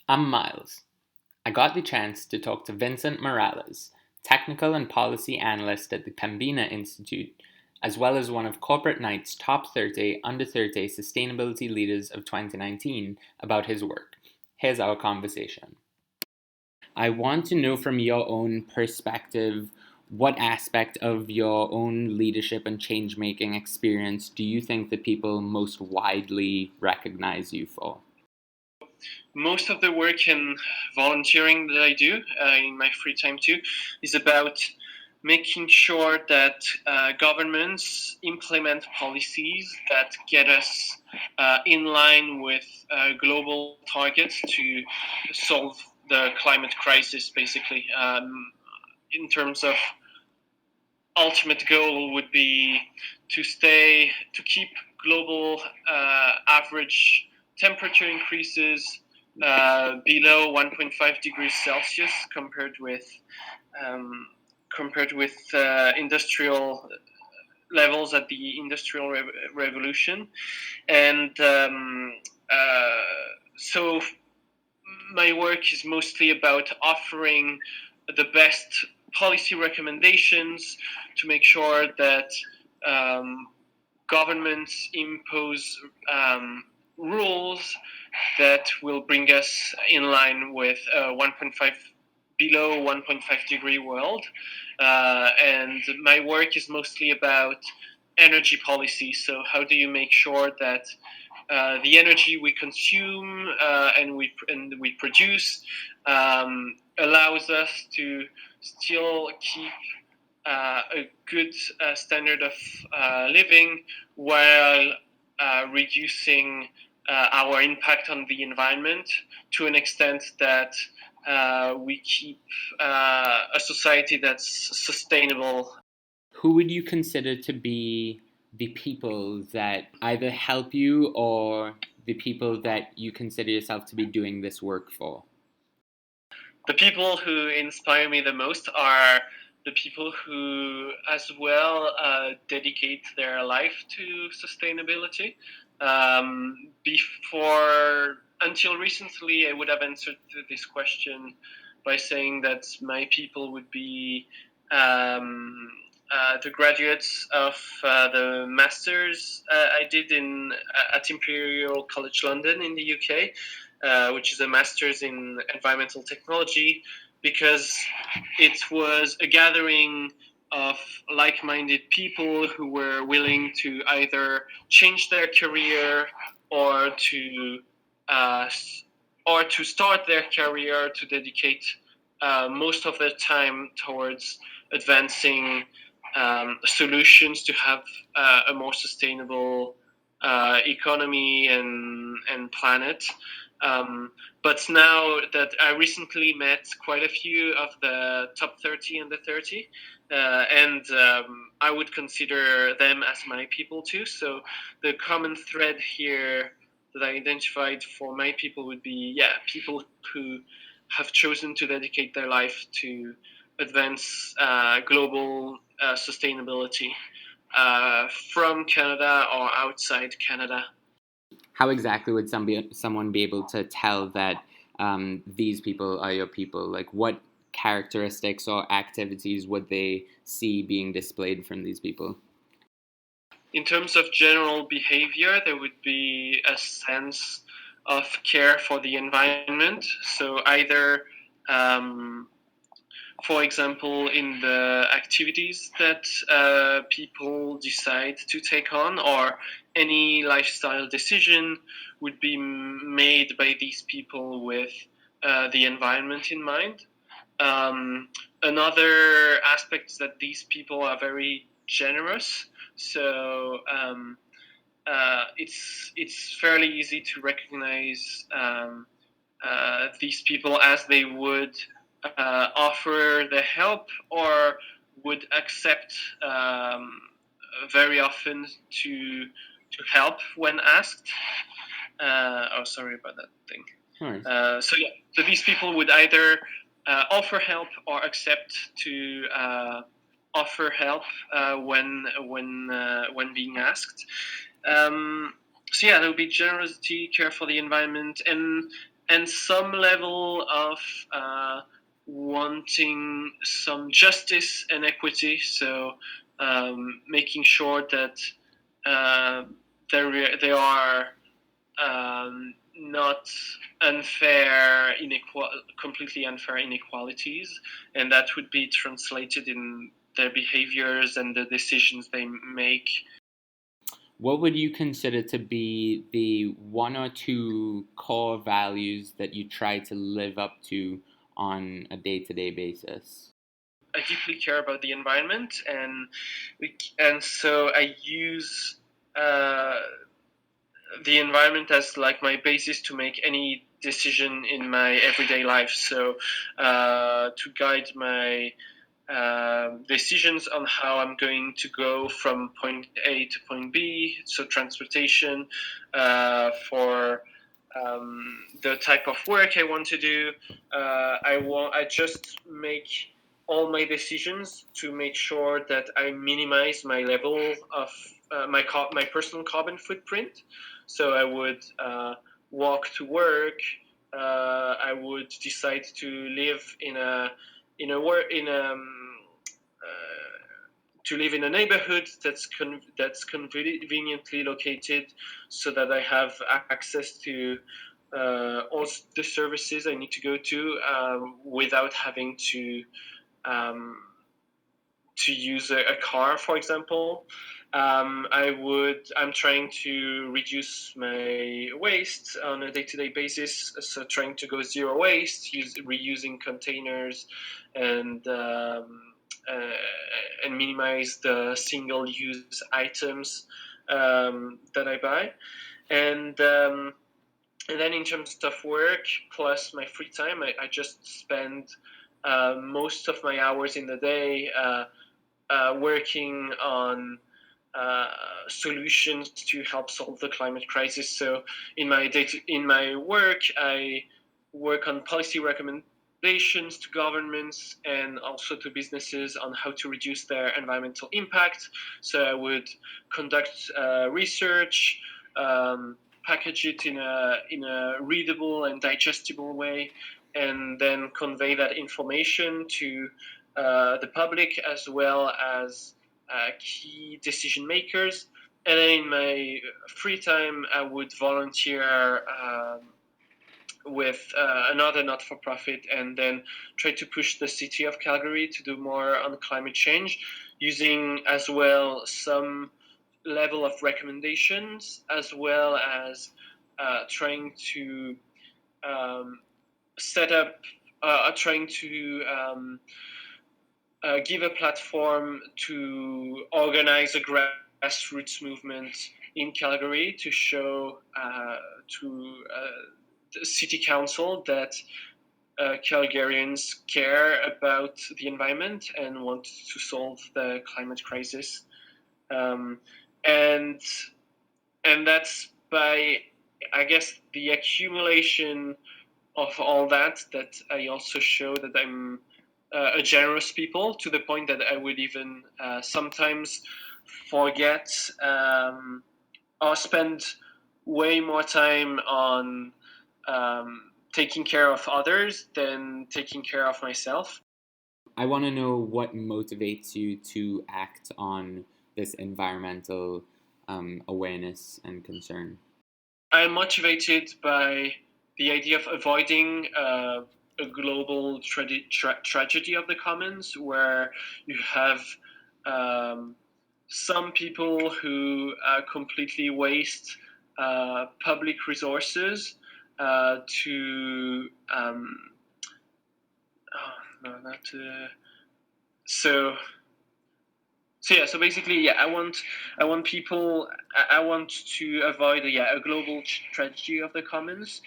I'm Miles. I got the chance to talk to Vincent Morales, technical and policy analyst at the Pembina Institute, as well as one of Corporate Knights' top 30 under 30 sustainability leaders of 2019, about his work. Here's our conversation. I want to know from your own perspective, what aspect of your own leadership and change making experience do you think that people most widely recognize you for? Most of the work and volunteering that I do in my free time too is about making sure that governments implement policies that get us in line with global targets to solve the climate crisis, basically. In terms of ultimate goal would be to keep global average temperature increases below 1.5 degrees Celsius compared with industrial levels at the industrial revolution, and so my work is mostly about offering the best policy recommendations to make sure that governments impose rules that will bring us in line with 1.5 below 1.5 degree world. And my work is mostly about energy policy. So how do you make sure that the energy we consume and we produce allows us to still keep a good standard of living while reducing our impact on the environment to an extent that we keep a society that's sustainable. Who would you consider to be the people that either help you or the people that you consider yourself to be doing this work for? The people who inspire me the most are the people who, as well, dedicate their life to sustainability. Until recently, I would have answered this question by saying that my people would be the graduates of the masters I did at Imperial College London in the UK, which is a master's in environmental technology, because it was a gathering of like-minded people who were willing to either change their career or to uh, start their career to dedicate most of their time towards advancing solutions to have a more sustainable economy and planet. But now that I recently met quite a few of the top 30 and the 30, and I would consider them as my people too. So the common thread here that I identified for my people would be, people who have chosen to dedicate their life to advance global sustainability from Canada or outside Canada. How exactly would someone be able to tell that these people are your people? Like, what characteristics or activities would they see being displayed from these people? In terms of general behavior, there would be a sense of care for the environment. So either for example, in the activities that people decide to take on, or any lifestyle decision would be made by these people with the environment in mind. Another aspect is that these people are very generous, so it's fairly easy to recognize these people as they would offer the help or would accept very often to help when asked. Sorry about that thing. So these people would either offer help or accept to offer help when being asked. There would be generosity, care for the environment, and and some level of wanting some justice and equity. So making sure that there are not completely unfair inequalities, and that would be translated in their behaviors and the decisions they make. What would you consider to be the one or two core values that you try to live up to on a day-to-day basis? I deeply care about the environment, and so I use the environment as like my basis to make any decision in my everyday life. So to guide my decisions on how I'm going to go from point A to point B, so transportation, for the type of work I want to do. I just make all my decisions to make sure that I minimize my level of my personal carbon footprint. So I would walk to work. I would decide to live to live in a neighborhood that's conveniently located, so that I have access to all the services I need to go to without having um, to use a car, for example. I'm trying to reduce my waste on a day-to-day basis, so trying to go zero waste, reusing containers, and minimize the single-use items that I buy, and and then in terms of work plus my free time, I just spend most of my hours in the day working on solutions to help solve the climate crisis. So in my work, I work on policy recommendations to governments and also to businesses on how to reduce their environmental impact. So I would conduct research, package it in a readable and digestible way, and then convey that information to the public as well as key decision makers. And then in my free time, I would volunteer with another not-for-profit, and then try to push the city of Calgary to do more on climate change, using as well some level of recommendations, as well as trying to set up, trying to give a platform to organize a grassroots movement in Calgary to show to the city council that Calgarians care about the environment and want to solve the climate crisis. Um, and and that's by, I guess, the accumulation of all that I also show that I'm a generous people, to the point that I would even sometimes forget or spend way more time on taking care of others than taking care of myself. I want to know what motivates you to act on this environmental awareness and concern. I'm motivated by the idea of avoiding a global tragedy of the commons, where you have some people who completely waste public resources to oh, no, not so so yeah, so basically, yeah, I want people, I want to avoid a global tragedy of the commons.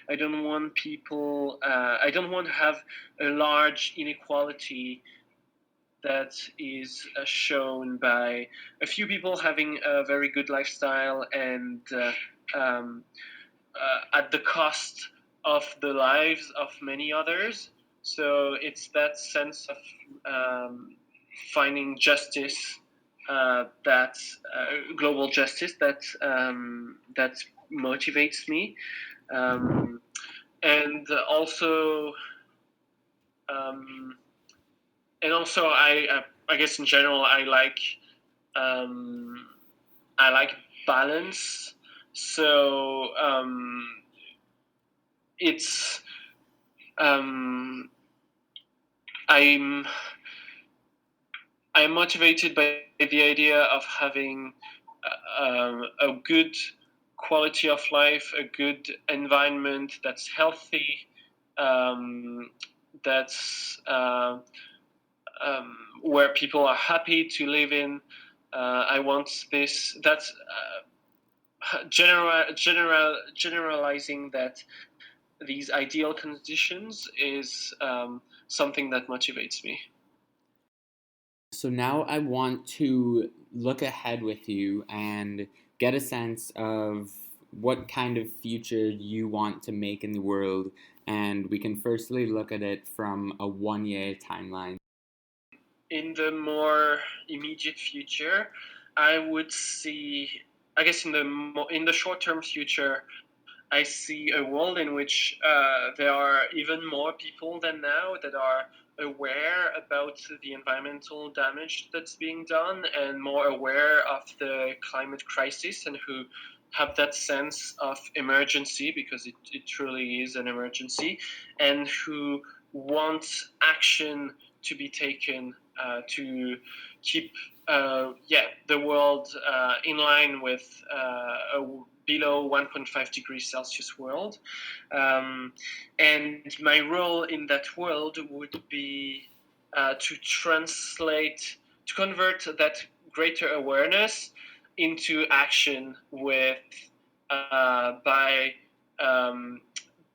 I don't want people, I don't want to have a large inequality that is shown by a few people having a very good lifestyle, and at the cost of the lives of many others. So it's that sense of finding justice, that global justice, that motivates me. Um, and also um, I guess in general I like balance. So it's I'm I'm motivated by the idea of having a good quality of life, a good environment that's healthy, um, that's where people are happy to live in. I want this. That's generalizing that these ideal conditions is something that motivates me. So now I want to look ahead with you and get a sense of what kind of future you want to make in the world. And we can firstly look at it from a 1 year timeline. In the more immediate future, I would see, I guess, in the short term future, I see a world in which there are even more people than now that are aware about the environmental damage that's being done and more aware of the climate crisis and who have that sense of emergency, because it truly is an emergency, and who want action to be taken to keep the world in line with a below 1.5 degrees Celsius world. And my role in that world would be to convert that greater awareness into action by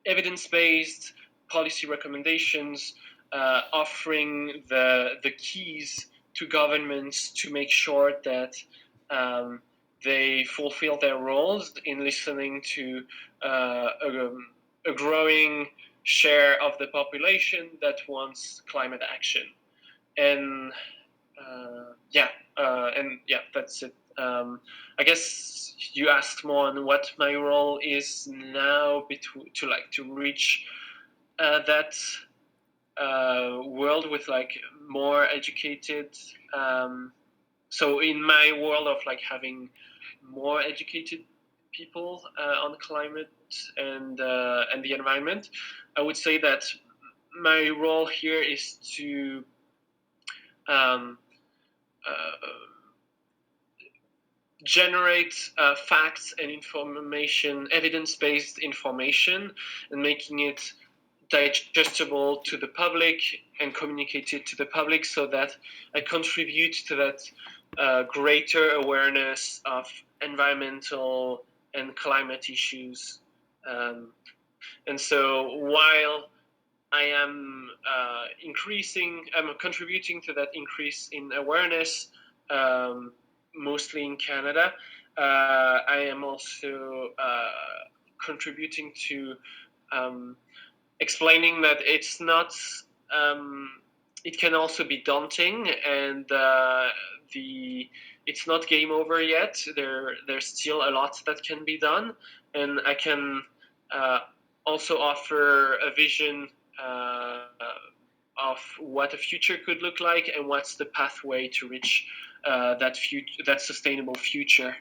evidence-based policy recommendations, offering the keys to governments to make sure that they fulfill their roles in listening to a growing share of the population that wants climate action. And that's it. I guess you asked more on what my role is now to reach that world with like more educated. So in my world of like having more educated people on climate and the environment, I would say that my role here is to um, uh, generate facts and information, evidence-based information, and making it digestible to the public and communicated to the public, so that I contribute to that greater awareness of environmental and climate issues. And so while I am I'm contributing to that increase in awareness, um, mostly in Canada. I am also contributing to explaining that it's not. It can also be daunting, and it's not game over yet. There's still a lot that can be done, and I can uh, also offer a vision of what a future could look like and what's the pathway to reach that sustainable future.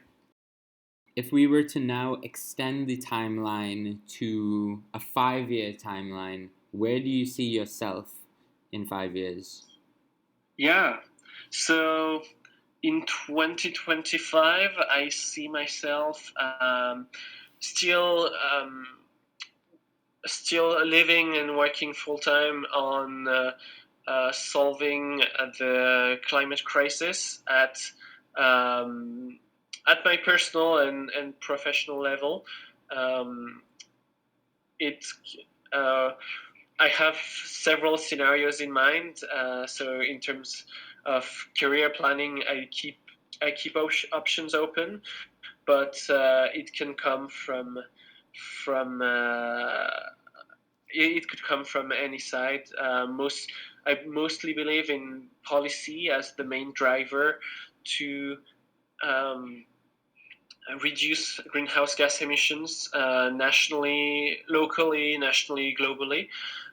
If we were to now extend the timeline to a 5 year timeline, where do you see yourself in 5 years? Yeah. So in 2025, I see myself still still living and working full time on solving the climate crisis um, at my personal and professional level. Um, it uh, I have several scenarios in mind. So in terms of career planning, I keep options open, but it can come from it could come from any side. I mostly believe in policy as the main driver to um, reduce greenhouse gas emissions nationally, locally, nationally, globally.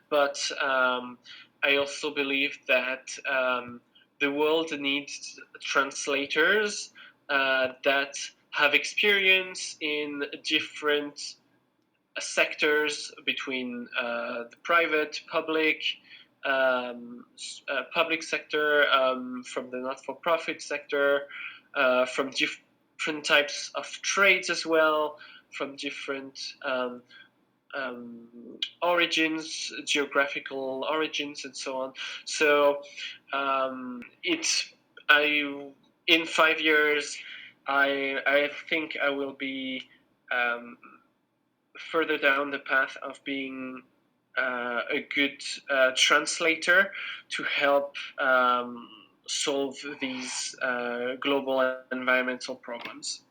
But I also believe that the world needs translators that have experience in different sectors between the private, public sector, from the not-for-profit sector, from different types of trades as well, from different origins, geographical origins, and so on. So it's in 5 years, I think I will be further down the path of being a good translator to help solve these global environmental problems.